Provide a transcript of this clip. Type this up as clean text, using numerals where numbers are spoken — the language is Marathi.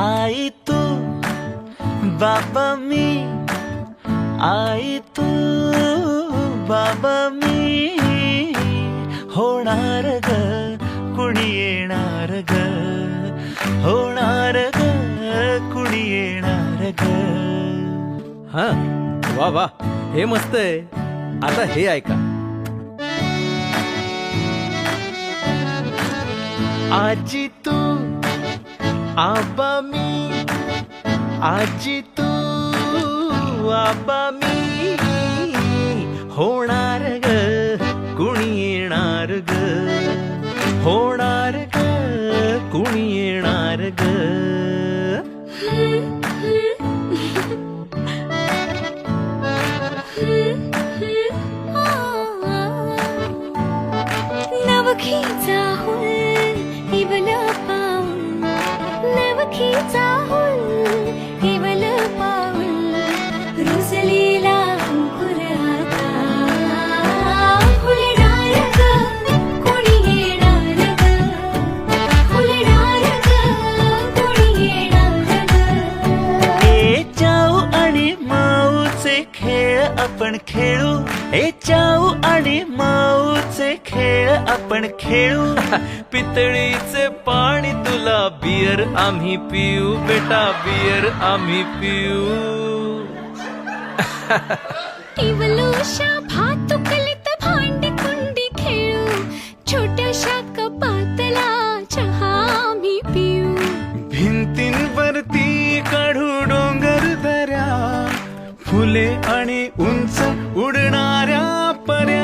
आई तू बाबा मी, आई तू बाबा मी, होणार ग कुणी येणार ग, होणार ग कुणी येणार ग. हा वा वा, हे मस्त आहे. आता हे ऐका. आजी तू आबा मी, आजी तू आबा मी, होणार ग कुणी येणार ग, होणार ग कुणी येणार ग. नवखीचा हुल हिवल पाऊल, नवखीचा हुल हिवल पाऊल, रुजलेला अंकुर आता फुलणार ग कोणी येणार ग, फुलणार ग कोणी येणार ग. ए चाऊ आणि माऊचे खेळ आपण खेळू, ए चाऊ आणि माऊचे खेळ आपण खेळू. पितळीचे पाणी तुला, बियर आम्ही पिऊ बेटा, बियर आम्ही पिऊ. टिवलोशा भातुकलीत भांडी कुंडी खेळू, छोट्याशा कपातला चहा आम्ही पिऊ. भिंतींवरती काढू डोंगर दऱ्या, फुले आणि उंच उडणाऱ्या पऱ्या.